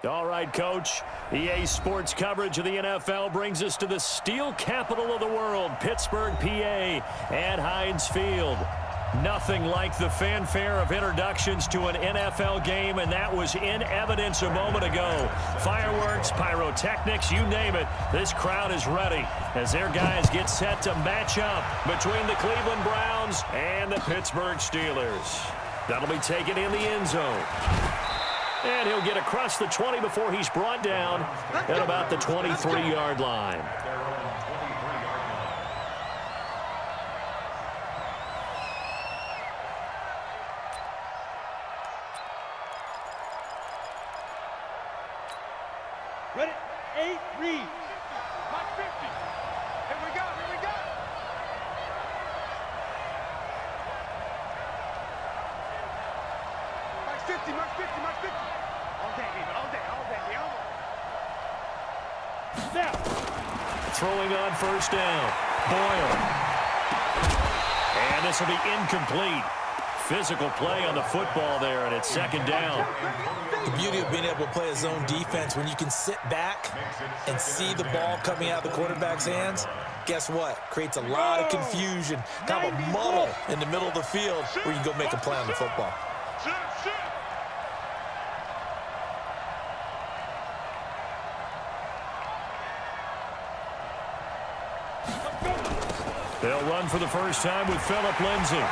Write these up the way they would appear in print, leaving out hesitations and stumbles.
All right, Coach. EA Sports coverage of the NFL brings us to the steel capital of the world, Pittsburgh, PA, at Heinz Field. Nothing like the fanfare of introductions to an NFL game, and that was in evidence a moment ago. Fireworks, pyrotechnics, you name it. This crowd is ready as their guys get set to match up between the Cleveland Browns and the Pittsburgh Steelers. That'll be taken in the end zone. And he'll get across the 20 before he's brought down at about the 23-yard line. Ready? 8, read. Mark 50. Here we go, here we go. Mark 50, Mark 50, Mark 50. All day, baby, all day, all day, all day. Snap. Throwing on first down. Boyle. And this will be incomplete. Physical play on the football there, and it's second down. The beauty of being able to play a zone defense, when you can sit back and see the ball coming out of the quarterback's hands, guess what? Creates a lot of confusion, kind of a muddle in the middle of the field where you can go make a play on the football. They'll run for the first time with Phillip Lindsay.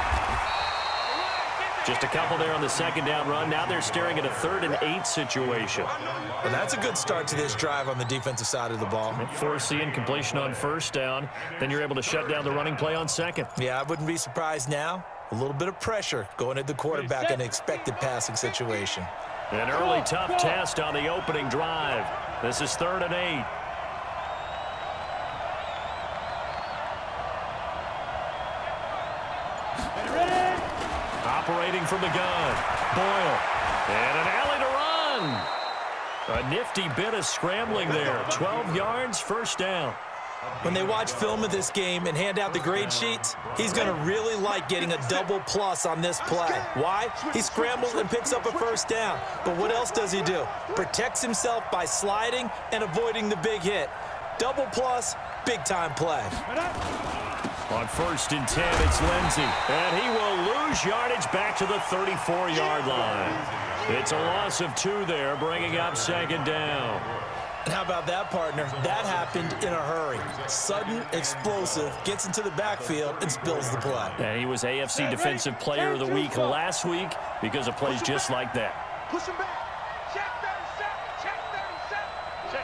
Just a couple there on the second down run. Now they're staring at a 3rd and 8 situation. Well, that's a good start to this drive on the defensive side of the ball. Force the incompletion on first down. Then you're able to shut down the running play on second. Yeah, I wouldn't be surprised now. A little bit of pressure going at the quarterback in an expected passing situation. An early tough test on the opening drive. This is 3rd and 8. Operating from the gun. Boyle. And an alley to run. A nifty bit of scrambling there. 12 yards, first down. When they watch film of this game and hand out the grade sheets, he's going to really like getting a double plus on this play. Why? He scrambles and picks up a first down. But what else does he do? Protects himself by sliding and avoiding the big hit. Double plus, big-time play. On 1st and 10, it's Lindsay. And he will lose yardage back to the 34-yard line. It's a loss of 2 there, bringing up second down. And how about that, partner? That happened in a hurry. Sudden, explosive, gets into the backfield and spills the play. And he was AFC Defensive Player of the Week last week because of plays just like that. Push him back. Check 37. Check 37. Check.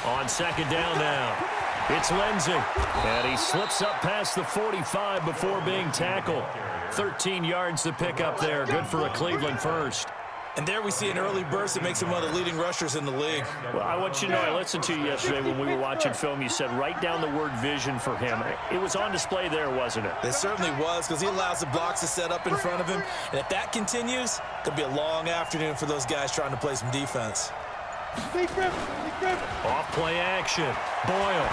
On second down now, it's Lindsay. And he slips up past the 45 before being tackled. 13 yards to pick up there. Good for a Cleveland first. And there we see an early burst that makes him one of the leading rushers in the league. Well, I want you to know, I listened to you yesterday when we were watching film. You said write down the word vision for him. It was on display there, wasn't it? It certainly was, because he allows the blocks to set up in front of him. And if that continues, it could be a long afternoon for those guys trying to play some defense. Off play action. Boyle.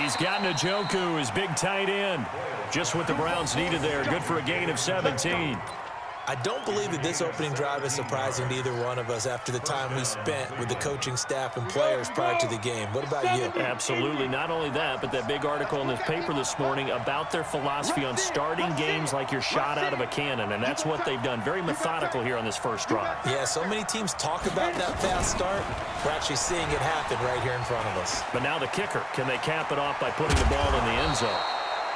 He's got Njoku, his big tight end. Just what the Browns needed there. Good for a gain of 17. I don't believe that this opening drive is surprising to either one of us after the time we spent with the coaching staff and players prior to the game. What about you? Absolutely. Not only that, but that big article in the paper this morning about their philosophy on starting games like you're shot out of a cannon, and that's what they've done. Very methodical here on this first drive. Yeah, so many teams talk about that fast start. We're actually seeing it happen right here in front of us. But now the kicker. Can they cap it off by putting the ball in the end zone?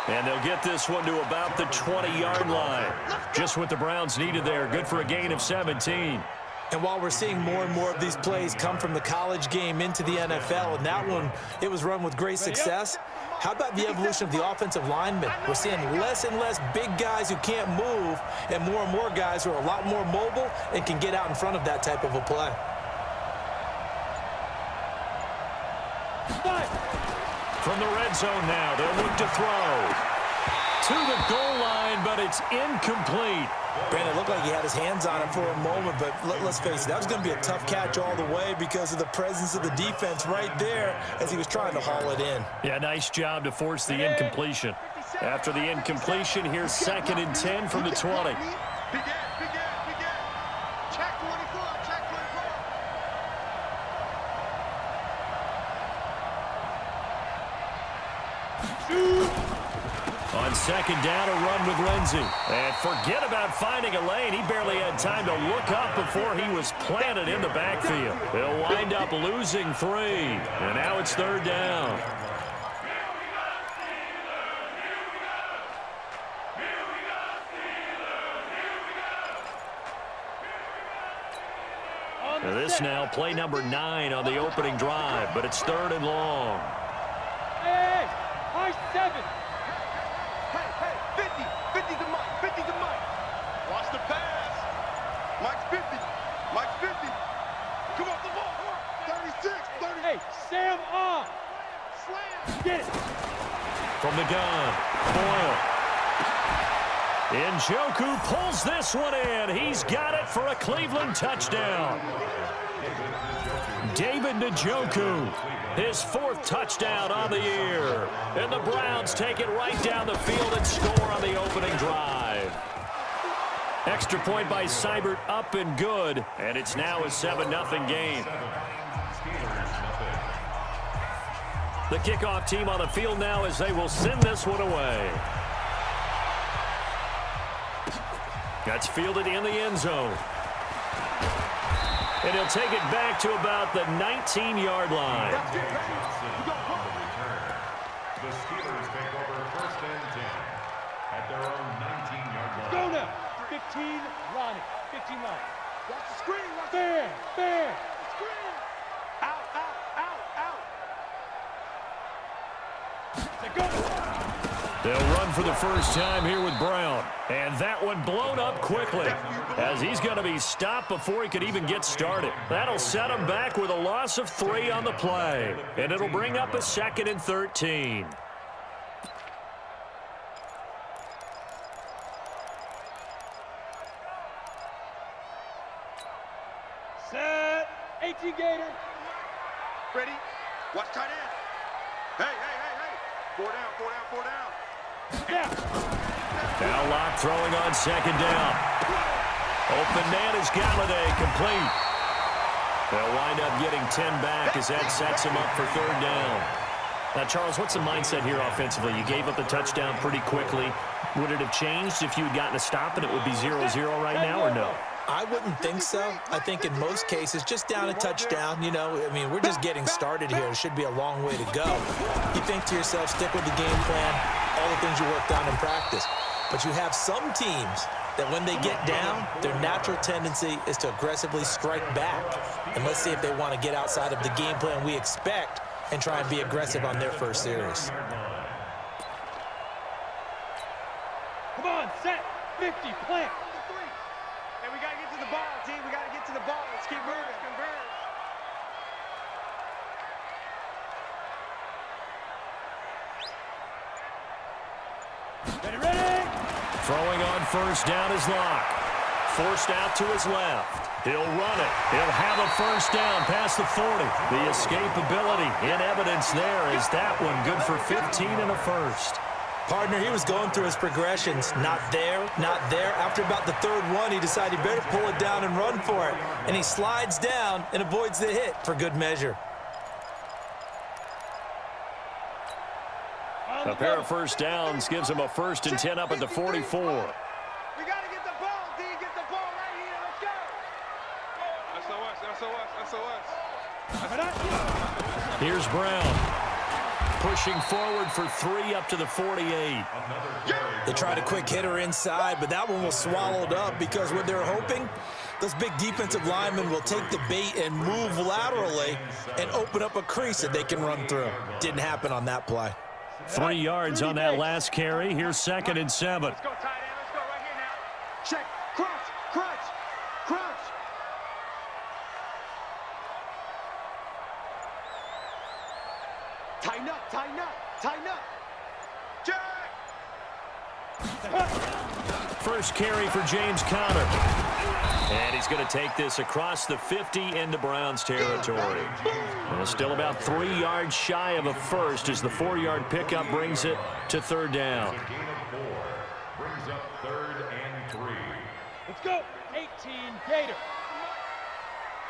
And they'll get this one to about the 20-yard line. Just what the Browns needed there. Good for a gain of 17. And while we're seeing more and more of these plays come from the college game into the NFL, and that one, it was run with great success, how about the evolution of the offensive linemen? We're seeing less and less big guys who can't move and more guys who are a lot more mobile and can get out in front of that type of a play. From the red zone now, they'll look to throw. To the goal line, but it's incomplete. Brandon, it looked like he had his hands on it for a moment, but let's face it, that was going to be a tough catch all the way because of the presence of the defense right there as he was trying to haul it in. Yeah, nice job to force the incompletion. After the incompletion, here's 2nd and 10 from the 20. Check 24, check 24. On 2nd down, a run with Lindsey. And forget about finding a lane. He barely had time to look up before he was planted in the backfield. He'll wind up losing 3. And now it's 3rd down. This now, play number 9 on the opening drive, but it's 3rd and long. Hey, high 7. Hey, 50 to Mike, 50 to Mike. Watch the pass. Mike's 50, Mike's 50. Come on, the ball, come on. 36, 30. Hey, Sam on. Slam. Get it. From the gun, Boyle. Njoku pulls this one in. He's got it for a Cleveland touchdown. David Njoku, his 4th touchdown on the year. And the Browns take it right down the field and score on the opening drive. Extra point by Seibert, up and good. And it's now a 7-0 game. The kickoff team on the field now as they will send this one away. That's fielded in the end zone. And he'll take it back to about the 19-yard line. The Steelers take over 1st and 10 at their own 19-yard line. Go now. 15, Ronnie. 15 line. Watch the screen. Fair. Screen. Out. Go. They'll run for the first time here with Brown. And that one blown up quickly as he's going to be stopped before he could even get started. That'll set him back with a loss of 3 on the play. And it'll bring up a 2nd and 13. Set. 18 Gator. Ready? Watch tight end. Hey. 4 down. Yeah. Now Locke throwing on 2nd down. Open man is Galladay, complete. They'll wind up getting 10 back as that sets him up for 3rd down. Now, Charles, what's the mindset here offensively? You gave up the touchdown pretty quickly. Would it have changed if you had gotten a stop and it would be 0-0 right now, or no? I wouldn't think so. I think in most cases, just down a touchdown, you know, I mean, we're just getting started here. It should be a long way to go. You think to yourself, stick with the game plan, all the things you worked on in practice. But you have some teams that when they get down, their natural tendency is to aggressively strike back. And let's see if they want to get outside of the game plan we expect and try and be aggressive on their first series. Come on, set. 50, plant. Hey, we got to get to the ball, team. We got to get to the ball. Let's keep moving. Ready. Throwing on 1st down is Locke. Forced out to his left. He'll run it. He'll have a 1st down past the 40. The escapability in evidence there is that one good for 15 and a 1st. Partner, he was going through his progressions. Not there, not there. After about the 3rd one, he decided he better pull it down and run for it. And he slides down and avoids the hit for good measure. A pair of 1st downs gives him a 1st and 10 up at the 44. We got to get the ball, D. Get the ball right here. Let's go. SOS. Here's Brown. Pushing forward for 3 up to the 48. They tried a quick hitter inside, but that one was swallowed up because what they're hoping, those big defensive linemen will take the bait and move laterally and open up a crease that they can run through. Didn't happen on that play. 3 yards on that last carry. Here's 2nd and 7. Let's go, tight end. Let's go right here now. Check. Crunch. Tighten up. Jack! First carry for James Conner. And he's going to take this across the 50 into Browns territory. And still about 3 yards shy of a first as the 4-yard pickup brings it to third down. Gain of 4 brings up 3rd and 3. Let's go. 18 Gator.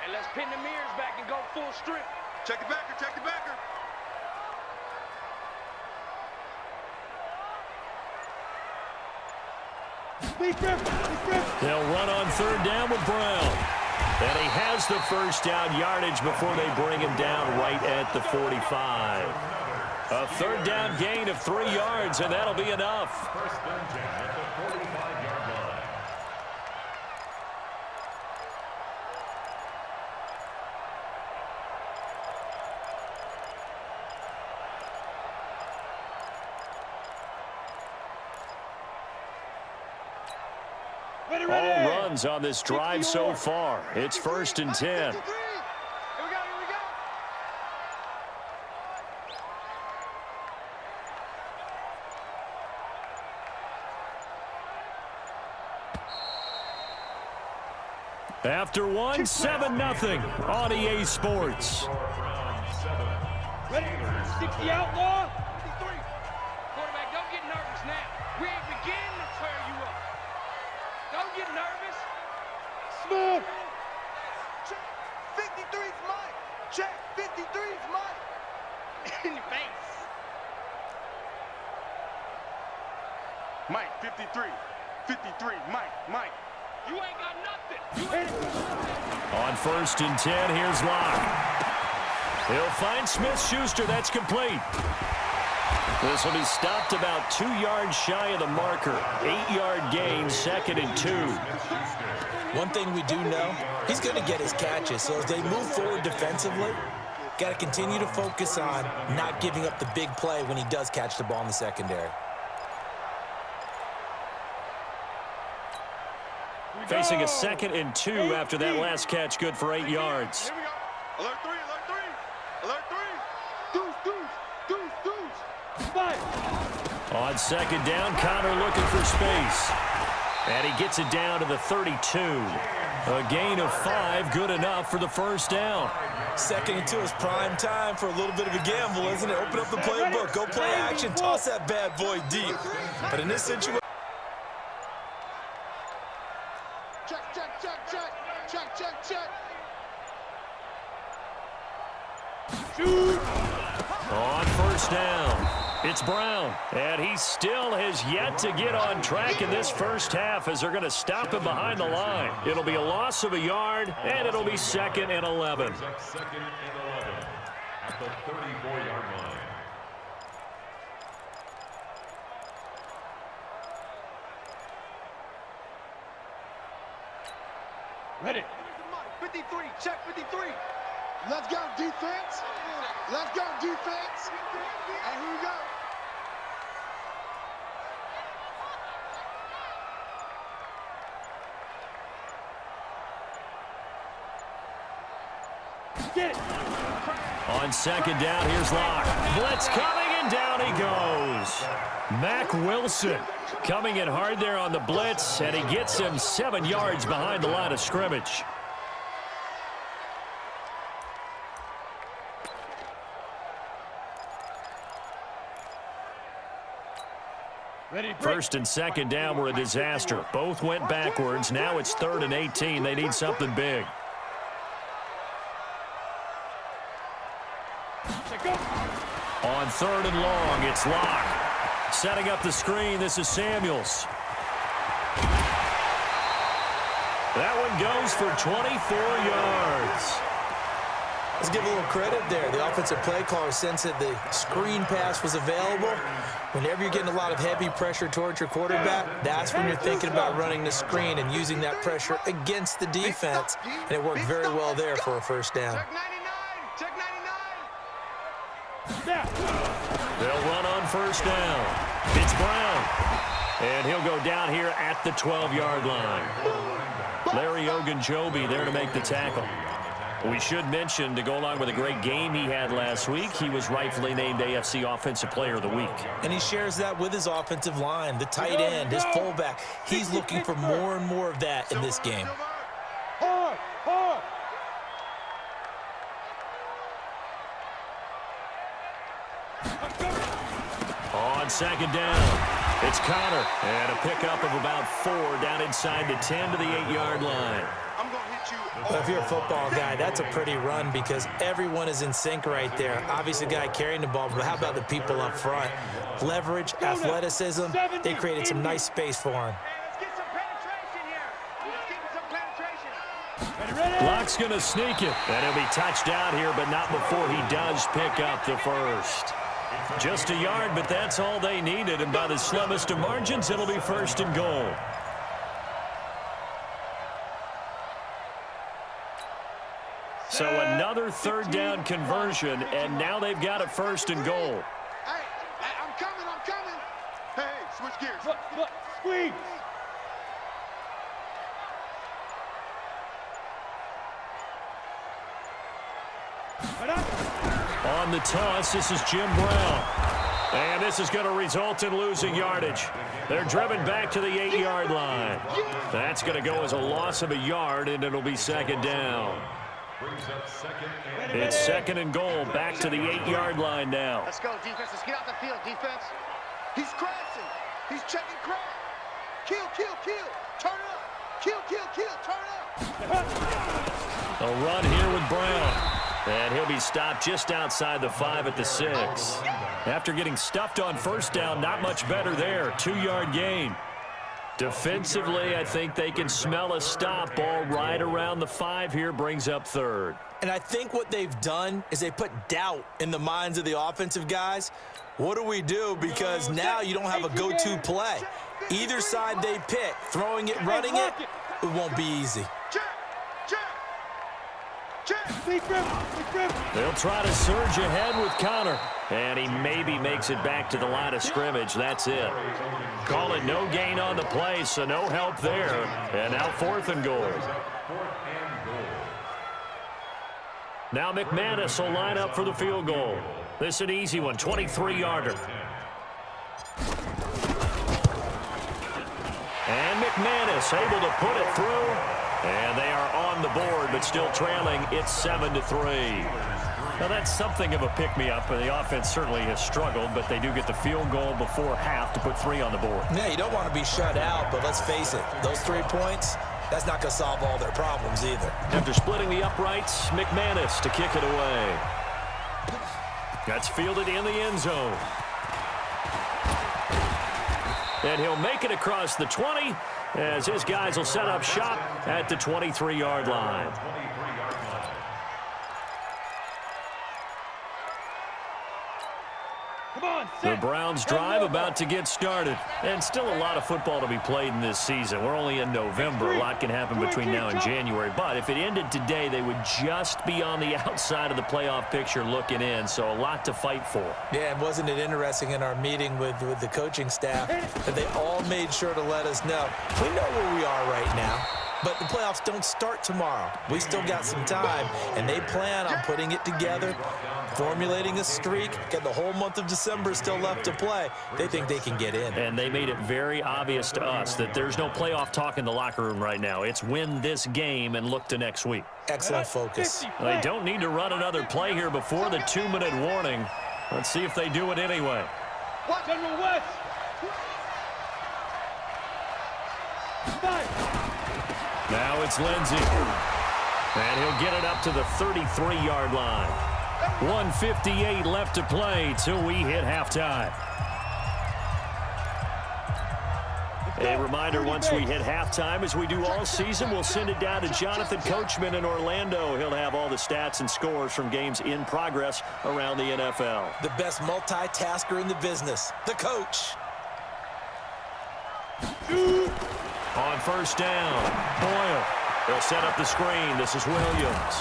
And let's pin the mirrors back and go full strip. Check the backer, check the backer. They'll run on third down with Brown. And he has the first down yardage before they bring him down right at the 45. A third down gain of 3 yards, and that'll be enough. First and 10 at the 45-yard line. All runs on this drive so far. It's first and 10. Here we go, here we go. After one, 7-0 on EA Sports. Ready? 60 outlaw. 53. Quarterback, don't get nervous now. We ain't beginning to tear you up. Don't get nervous. Smooth. Check. 53's mine. Check. 53's mine. In your face. Mike, 53. 53. Mike. You ain't got nothing. On first and 10, here's Locke. He'll find Smith-Schuster. That's complete. This will be stopped about 2 yards shy of the marker. 8-yard gain, 2nd and 2. One thing we do know, he's going to get his catches. So as they move forward defensively, got to continue to focus on not giving up the big play when he does catch the ball in the secondary. Facing a 2nd and 2 after that last catch, good for 8 yards. Here we go. Alert 3, alert 3. Alert 3. Deuce. Five. On second down, Conner looking for space. And he gets it down to the 32. A gain of 5, good enough for the first down. 2nd and 2 is prime time for a little bit of a gamble, isn't it? Open up the playbook, go play action, toss that bad boy deep. But in this situation, Check. Shoot. On first down, it's Brown. And he still has yet to get on track in this first half as they're going to stop him behind the line. It'll be a loss of a yard, and it'll be 2nd and 11. 2nd and 11 at the 34-yard line. Ready. 53. Check 53. Let's go, defense. Let's go, defense. And here we go. Get it. On second down, here's Locke. Blitz coming, and down he goes. Mack Wilson coming in hard there on the blitz, and he gets him 7 yards behind the line of scrimmage. Ready. First and second down were a disaster. Both went backwards. Now it's 3rd and 18. They need something big. On 3rd and long, it's Locke. Setting up the screen, this is Samuels. That one goes for 24 yards. let's give a little credit there. The offensive play caller sensed that the screen pass was available. Whenever you're getting a lot of heavy pressure towards your quarterback, that's when you're thinking about running the screen and using that pressure against the defense. And it worked very well there for a first down. Check 99. They'll run on first down. It's Brown. And he'll go down here at the 12-yard line. Larry Ogunjobi there to make the tackle. We should mention, to go along with a great game he had last week, he was rightfully named AFC Offensive Player of the Week. And he shares that with his offensive line, the tight end, his fullback. He's looking for more and more of that in this game. On second down, it's Connor, and a pickup of about 4 down inside the 10 to the 8-yard line. I'm going to hit you. Well, if you're a football guy, that's a pretty run because everyone is in sync right there. Obviously, the guy carrying the ball, but how about the people up front? Leverage, athleticism, they created some nice space for him. Let's get some penetration here. Let's get some penetration. Locke's going to sneak it, and he'll be touched out here, but not before he does pick up the first. Just a yard, but that's all they needed, and by the slimmest of margins, it'll be 1st and goal. So another 3rd down conversion, and now they've got a 1st and goal. Hey, I'm coming. Hey, switch gears. Look, squeeze. On the toss, this is Jim Brown. And this is going to result in losing yardage. They're driven back to the 8-yard line. That's going to go as a loss of a yard, and it'll be 2nd down. It's 2nd and goal, back to the 8-yard line now. Let's go, defense. Let's get out the field, defense. He's crashing. He's checking crash. Kill. Turn up. Kill. Turn up. A run here with Brown. And he'll be stopped just outside the 5 at the 6. After getting stuffed on 1st down, not much better there. 2-yard gain. Defensively, I think they can smell a stop. Ball right around the 5 here, brings up 3rd. And I think what they've done is they put doubt in the minds of the offensive guys. What do we do? Because now you don't have a go-to play. Either side they pick, throwing it, running it, it won't be easy. They'll try to surge ahead with Connor. And he maybe makes it back to the line of scrimmage. That's it. Call it no gain on the play, so no help there. And now 4th and goal. Now McManus will line up for the field goal. This is an easy one, 23-yarder. And McManus able to put it through. And they are on the board, but still trailing. It's 7-3. Now, that's something of a pick-me-up. The offense certainly has struggled, but they do get the field goal before half to put 3 on the board. Yeah, you don't want to be shut out, but let's face it, those 3 points, that's not going to solve all their problems either. After splitting the uprights, McManus to kick it away. That's fielded in the end zone. And he'll make it across the 20 as his guys will set up shop at the 23-yard line. The Browns drive about to get started. And still a lot of football to be played in this season. We're only in November. A lot can happen between now and January. But if it ended today, they would just be on the outside of the playoff picture looking in. So a lot to fight for. Yeah, and wasn't it interesting in our meeting with the coaching staff that they all made sure to let us know. We know where we are right now. But the playoffs don't start tomorrow. We still got some time, and they plan on putting it together, formulating a streak, got the whole month of December still left to play. They think they can get in. And they made it very obvious to us that there's no playoff talk in the locker room right now. It's win this game and look to next week. Excellent focus. They don't need to run another play here before the 2-minute warning. Let's see if they do it anyway. General West. Now it's Lindsey. And he'll get it up to the 33-yard line. 1:58 left to play till we hit halftime. A reminder, once we hit halftime, as we do all season, we'll send it down to Jonathan Coachman in Orlando. He'll have all the stats and scores from games in progress around the NFL. The best multitasker in the business, the coach. On 1st down, Boyle. They'll set up the screen. This is Williams.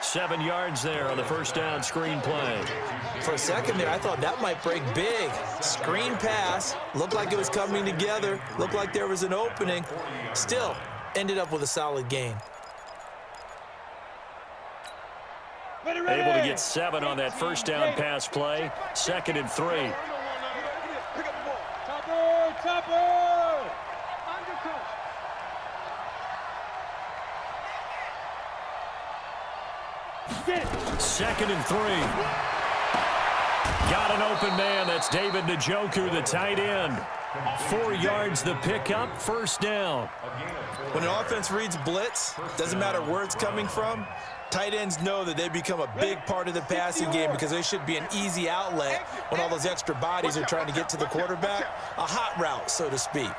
7 yards there on the 1st down screen play. For a second there, I thought that might break big. Screen pass. Looked like it was coming together. Looked like there was an opening. Still, ended up with a solid gain. Able to get 7 on that first down pass play. 2nd and 3. Pick up the ball. Topper! Under coach. Get it. 2nd and 3. Got an open man. That's David Njoku, the tight end. 4 yards the pickup, 1st down. When an offense reads blitz, doesn't matter where it's coming from, tight ends know that they become a big part of the passing game because they should be an easy outlet when all those extra bodies are trying to get to the quarterback. A hot route, so to speak.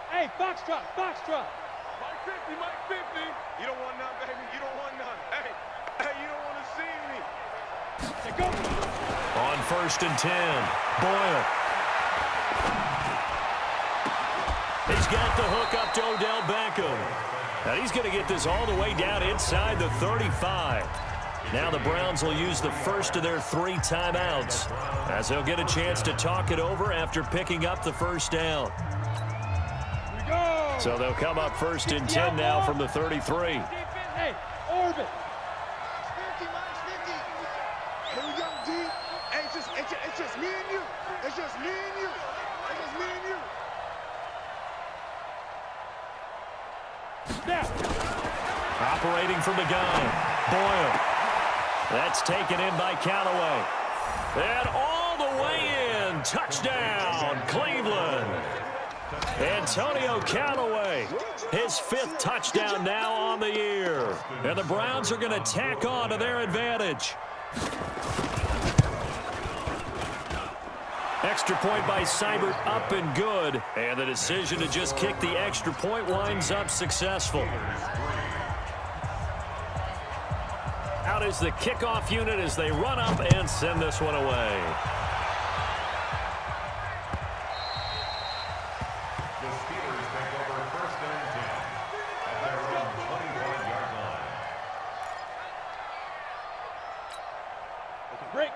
Hey, foxtrot. Mike 50, Mike 50. You don't want none, baby. You don't want none. Hey, you don't want to see me. Go. On 1st and 10, Boyle. He's got the hook up to Odell Beckham. Now he's going to get this all the way down inside the 35. Now the Browns will use the first of their 3 timeouts as they'll get a chance to talk it over after picking up the 1st down. So they'll come up 1st and 10 now from the 33. Hey, orbit. Mike's 50. Here we go, D. Hey, it's just me and you. It's just me and you. It's just me and you. Snap. Operating from the gun, Boyle. That's taken in by Callaway. And all the way in. Touchdown, Cleveland. Antonio Callaway, his 5th touchdown now on the year. And the Browns are going to tack on to their advantage. Extra point by Seibert, up and good. And the decision to just kick the extra point winds up successful. Out is the kickoff unit as they run up and send this one away. The Steelers take over 1st and 10 at their own 21-yard line.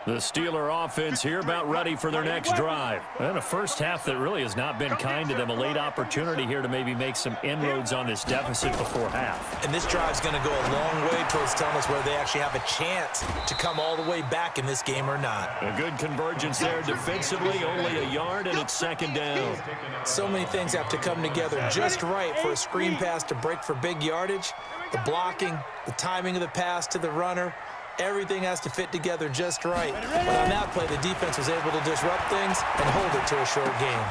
The Steeler offense here about ready for their next drive. And a first half that really has not been kind to them. A late opportunity here to maybe make some inroads on this deficit before half. And this drive's going to go a long way towards telling us whether they actually have a chance to come all the way back in this game or not. A good convergence there defensively, only a yard, and it's 2nd down. So many things have to come together just right for a screen pass to break for big yardage. The blocking, the timing of the pass to the runner, everything has to fit together just right. But on that play, the defense was able to disrupt things and hold it to a short game.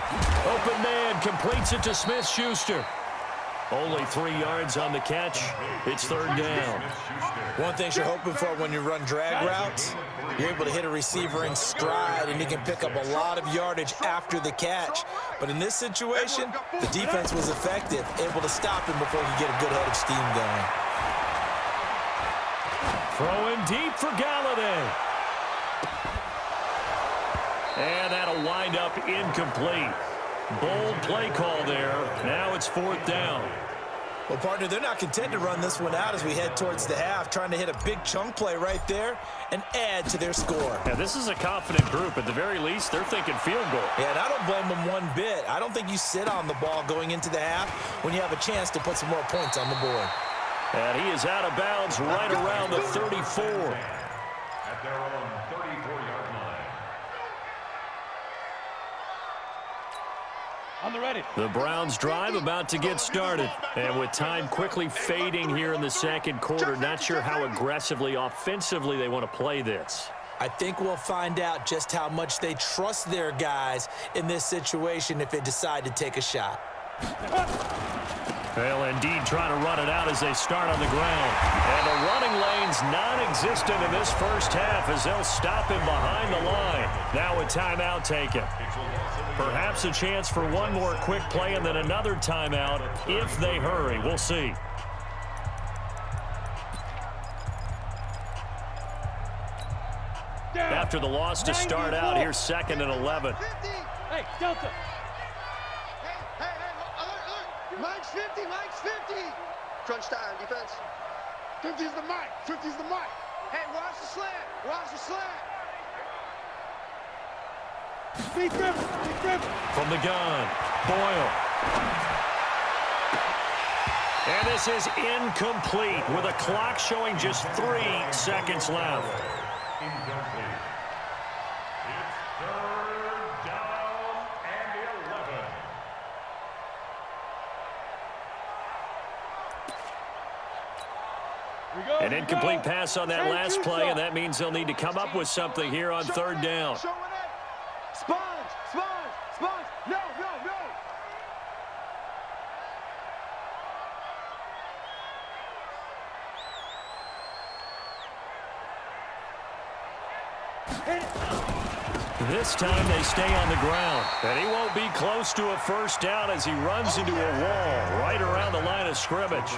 Open man completes it to Smith-Schuster. Only 3 yards on the catch. It's 3rd down. One thing you're hoping for when you run drag routes, you're able to hit a receiver in stride and he can pick up a lot of yardage after the catch. But in this situation, the defense was effective, able to stop him before he could get a good head of steam going. Throwing deep for Galladay. And that'll wind up incomplete. Bold play call there. Now it's 4th down. Well, partner, they're not content to run this one out as we head towards the half, trying to hit a big chunk play right there and add to their score. Yeah, this is a confident group. At the very least, they're thinking field goal. Yeah, and I don't blame them one bit. I don't think you sit on the ball going into the half when you have a chance to put some more points on the board. And he is out of bounds right around the 34. At their own 34-yard line. On the ready. The Browns drive about to get started. And with time quickly fading here in the 2nd quarter, not sure how aggressively, offensively they want to play this. I think we'll find out just how much they trust their guys in this situation if they decide to take a shot. Well, indeed, trying to run it out as they start on the ground. And the running lane's non-existent in this first half as they'll stop him behind the line. Now a timeout taken. Perhaps a chance for one more quick play and then another timeout if they hurry. We'll see. After the loss to start out, here's 2nd and 11. Hey, Delta. Mike's 50, Mike's 50. Crunch time, defense. 50's the Mike, 50's the Mike. Hey, watch the slant, watch the slant. From the gun, Boyle. And this is incomplete with a clock showing just 3 seconds left. Incomplete. It's third down and 11. An incomplete pass on that last play, and that means they'll need to come up with something here on third down. Sponge, sponge, sponge. No, no, no. This time they stay on the ground, and he won't be close to a first down as he runs into a wall right around the line of scrimmage.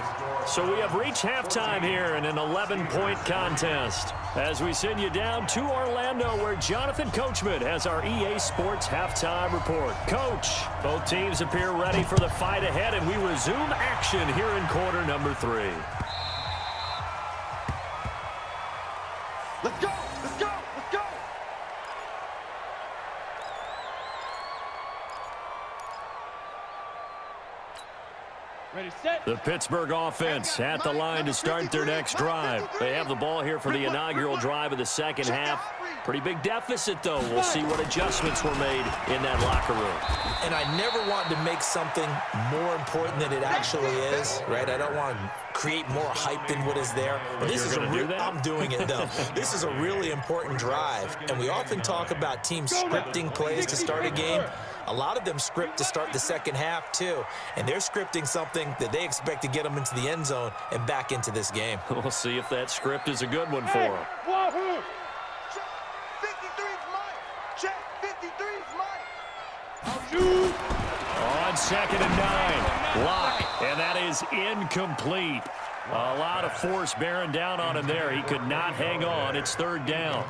So we have reached halftime here in an 11-point contest as we send you down to Orlando, where Jonathan Coachman has our EA Sports halftime report. Coach, both teams appear ready for the fight ahead, and we resume action here in quarter number 3. Let's go, let's go, let's go. Ready, set. The Pittsburgh offense at the line to start their next drive. They have the ball here for the inaugural drive of the second half. Pretty big deficit, though. We'll see what adjustments were made in that locker room. And I never want to make something more important than it actually is, right? I don't want to create more hype than what is there. But this is I'm doing it, though. This is a really important drive. And we often talk about teams scripting plays to start a game. A lot of them script to start the second half, too. And they're scripting something that they expect to get them into the end zone and back into this game. We'll see if that script is a good one for them. 53's mine. Check, 53's mine. On 2nd and 9, Locke, and that is incomplete. A lot of force bearing down on him there. He could not hang on. It's third down.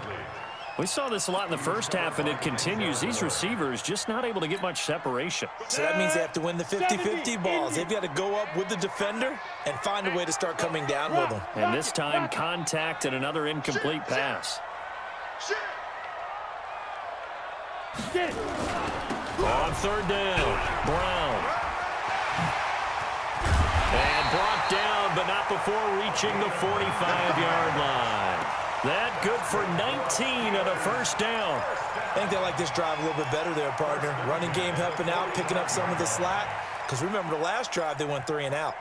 We saw this a lot in the first half, and it continues. These receivers just not able to get much separation. So that means they have to win the 50-50 balls. They've got to go up with the defender and find a way to start coming down with them. And this time, contact and another incomplete pass. On third down, Brown. And brought down, but not before reaching the 45-yard line. That good for 19 and a first down. I think they like this drive a little bit better there, partner. Running game helping out, picking up some of the slack. Because remember, the last drive, they went 3 and out.